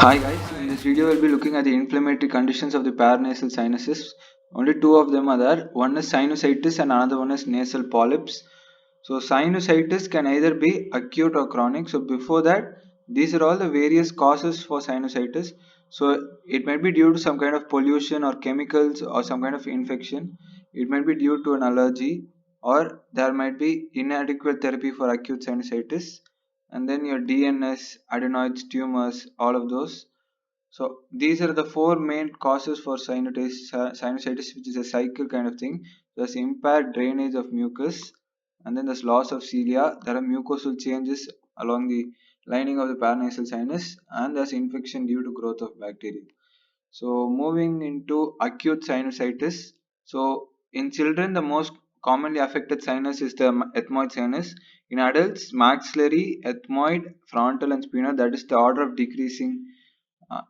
Hi guys, in this video we'll be looking at the inflammatory conditions of the paranasal sinuses. Only two of them are there. One is sinusitis and another one is nasal polyps. So sinusitis can either be acute or chronic. So before that, these are all the various causes for sinusitis. So it might be due to some kind of pollution or chemicals or some kind of infection. It might be due to an allergy, or there might be inadequate therapy for acute sinusitis, and then your DNS, adenoids, tumors, all of those. So these are the four main causes for sinusitis, which is a cycle kind of thing. There's impaired drainage of mucus, and then there's loss of cilia. There are mucosal changes along the lining of the paranasal sinus, and there's infection due to growth of bacteria. So moving into acute sinusitis. So in children, the most commonly affected sinus is the ethmoid sinus. In adults, maxillary, ethmoid, frontal, and sphenoid. That is the order of uh,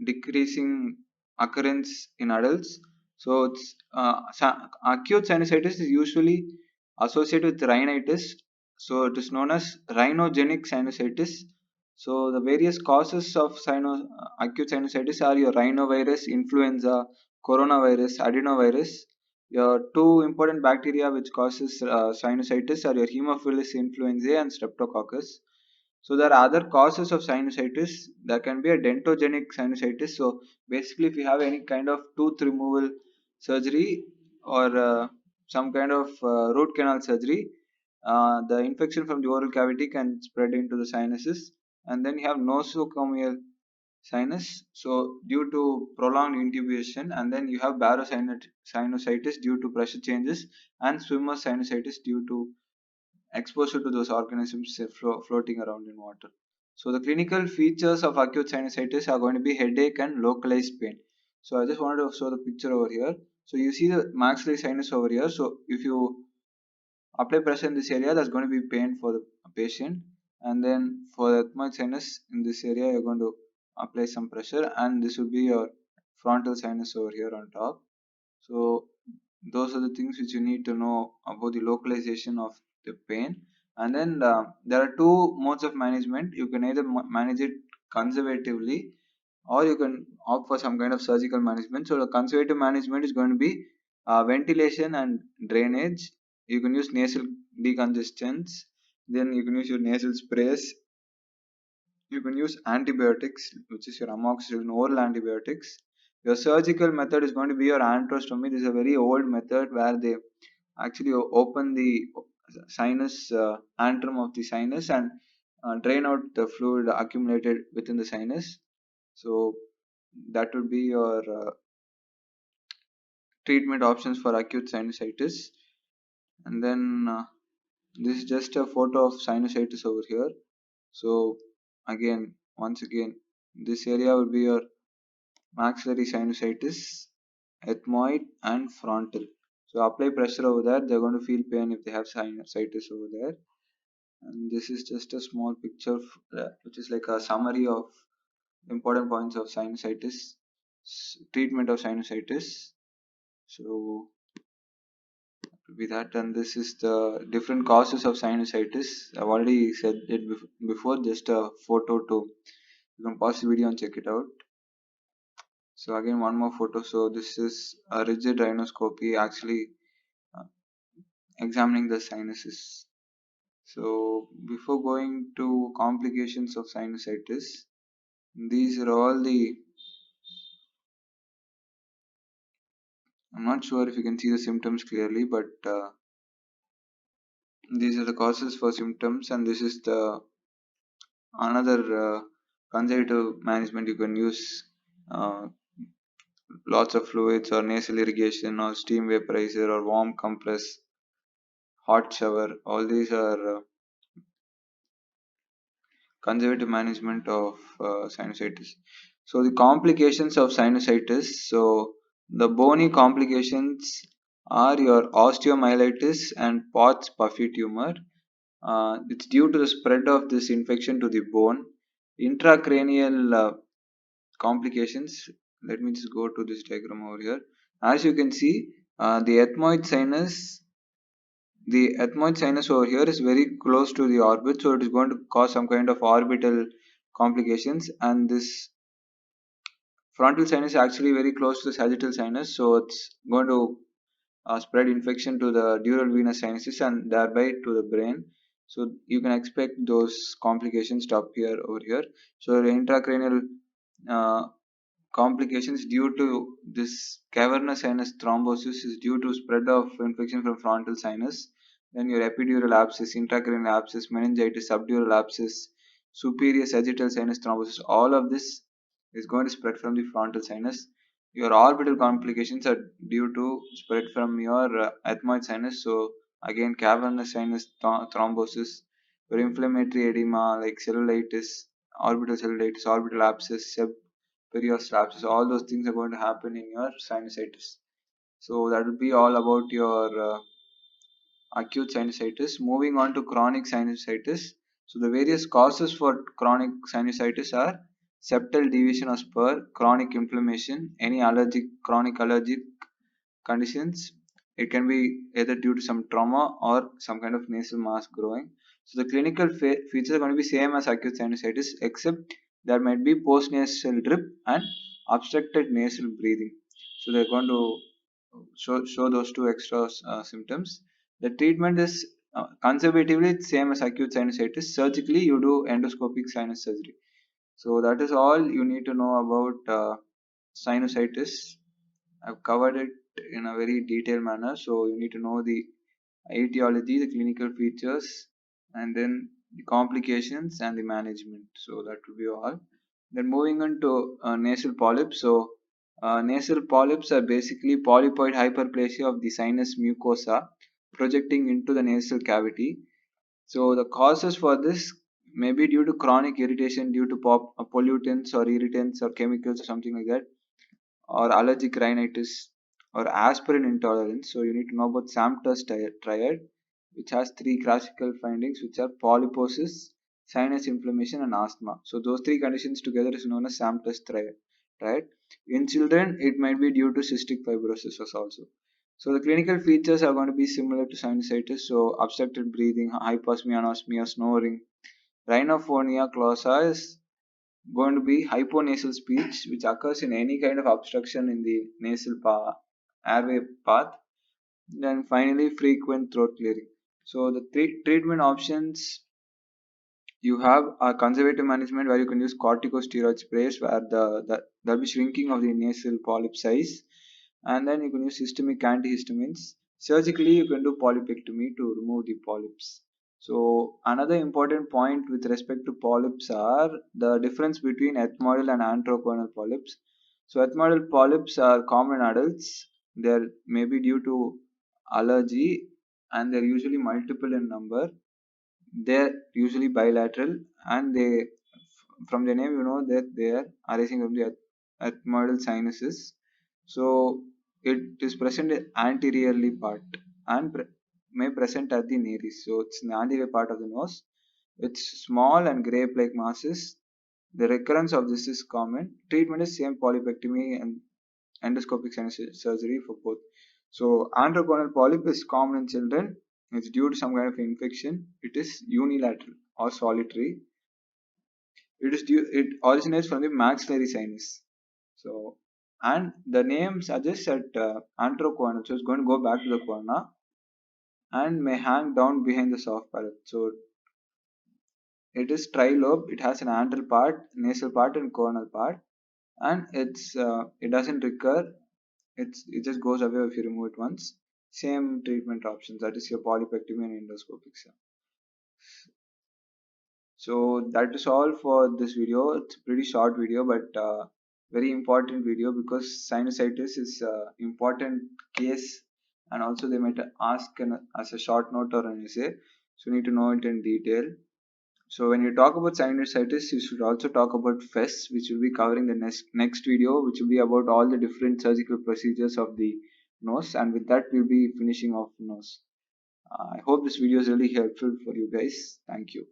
decreasing occurrence in adults. So it's acute sinusitis is usually associated with rhinitis. So it is known as rhinogenic sinusitis. So the various causes of acute sinusitis are your rhinovirus, influenza, coronavirus, adenovirus. Your two important bacteria which causes sinusitis are your Haemophilus influenzae and Streptococcus. So there are other causes of sinusitis. There can be a dentogenic sinusitis. So basically, if you have any kind of tooth removal surgery or some kind of root canal surgery, the infection from the oral cavity can spread into the sinuses. And then you have nosocomial sinus. So due to prolonged intubation, and then you have barosinusitis due to pressure changes, and swimmer's sinusitis due to exposure to those organisms floating around in water. So the clinical features of acute sinusitis are going to be headache and localized pain. So I just wanted to show the picture over here. So you see the maxillary sinus over here. So if you apply pressure in this area, that's going to be pain for the patient. And then for the ethmoid sinus in this area, you're going to apply some pressure, and this will be your frontal sinus over here on top. So those are the things which you need to know about the localization of the pain. And then there are two modes of management. You can either manage it conservatively, or you can opt for some kind of surgical management. So the conservative management is going to be ventilation and drainage. You can use nasal decongestants, then you can use your nasal sprays. You can use antibiotics, which is your amoxicillin oral antibiotics. Your surgical method is going to be your antrostomy. This is a very old method where they actually open the sinus antrum of the sinus and drain out the fluid accumulated within the sinus. So that would be your treatment options for acute sinusitis. And then this is just a photo of sinusitis over here. So again, once again, this area will be your maxillary sinusitis, ethmoid, and frontal. So apply pressure over there. They're going to feel pain if they have sinusitis over there. And this is just a small picture, which is like a summary of important points of sinusitis, treatment of sinusitis. So with that, and this is the different causes of sinusitis. I've already said it before. Just a photo to you can pause the video and check it out. So again, one more photo. So this is a rigid rhinoscopy, actually uh, examining the sinuses. So before going to complications of sinusitis, these are all the. I'm not sure if you can see the symptoms clearly, but these are the causes for symptoms, and this is the another conservative management you can use. Uh, Lots of fluids or nasal irrigation or steam vaporizer or warm compress, hot shower. All these are conservative management of sinusitis. So the complications of sinusitis. So the bony complications are your osteomyelitis and Pott's puffy tumor. It's due to the spread of this infection to the bone. Intracranial complications. Let me just go to this diagram over here. As you can see, the ethmoid sinus over here is very close to the orbit, so it is going to cause some kind of orbital complications. And this frontal sinus is actually very close to the sagittal sinus, so it's going to spread infection to the dural venous sinuses and thereby to the brain. So you can expect those complications to appear over here. So the intracranial uh, complications due to this cavernous sinus thrombosis is due to spread of infection from frontal sinus. Then your epidural abscess, intracranial abscess, meningitis, subdural abscess, superior sagittal sinus thrombosis, all of this is going to spread from the frontal sinus. Your orbital complications are due to spread from your ethmoid sinus. So again, cavernous sinus thrombosis, your inflammatory edema like cellulitis, orbital abscess, periostrapsis, all those things are going to happen in your sinusitis. So that will be all about your acute sinusitis. Moving on to chronic sinusitis. So the various causes for chronic sinusitis are septal deviation or spur, chronic inflammation, any chronic allergic conditions. It can be either due to some trauma or some kind of nasal mass growing. So the clinical features are going to be same as acute sinusitis, except there might be postnasal drip and obstructed nasal breathing. So they're going to show those two extra symptoms. The treatment is conservatively it's same as acute sinusitis. Surgically, you do endoscopic sinus surgery. So that is all you need to know about sinusitis. I've covered it in a very detailed manner. So you need to know the etiology, the clinical features, and then the complications and the management. So that will be all. Then moving on to nasal polyps. So nasal polyps are basically polypoid hyperplasia of the sinus mucosa projecting into the nasal cavity. So the causes for this may be due to chronic irritation due to pollutants or irritants or chemicals or something like that, or allergic rhinitis or aspirin intolerance. So you need to know about Samter's triad, which has three classical findings, which are polyposis, sinus inflammation, and asthma. So those three conditions together is known as Samter's triad. Right? In children, it might be due to cystic fibrosis also. So the clinical features are going to be similar to sinusitis. So obstructed breathing, hyposmia, anosmia, snoring. Rhinophonia clausa is going to be hyponasal speech, which occurs in any kind of obstruction in the nasal airway path. Then finally, frequent throat clearing. So the treatment options you have a conservative management where you can use corticosteroid sprays where there'll be shrinking of the nasal polyp size, and then you can use systemic antihistamines. Surgically, you can do polypectomy to remove the polyps. So another important point with respect to polyps are the difference between ethmoidal and antroconal polyps. So ethmoidal polyps are common in adults. They're maybe due to allergy and they're usually multiple in number. They're usually bilateral, and they, from the name, you know that they are arising from the ethmoidal sinuses. So it is present anteriorly part and may present at the nares. So it's in the anterior part of the nose. It's small and grape-like masses. The recurrence of this is common. Treatment is same polypectomy and endoscopic sinus surgery for both. So antroconal polyp is common in children. It's due to some kind of infection. It is unilateral or solitary. It originates from the maxillary sinus. So and the name suggests that antroconal, so it's going to go back to the corona and may hang down behind the soft palate. So it is trilobe. It has an antral part, nasal part, and coronal part, and it doesn't recur. It just goes away if you remove it once. Same treatment options, that is your polypectomy and endoscopic. So that is all for this video. It's a pretty short video, but very important video because sinusitis is important case, and also they might ask as a short note or an essay. So you need to know it in detail. So when you talk about sinusitis, you should also talk about FES, which will be covering the next video, which will be about all the different surgical procedures of the nose. And with that, we'll be finishing off nose. I hope this video is really helpful for you guys. Thank you.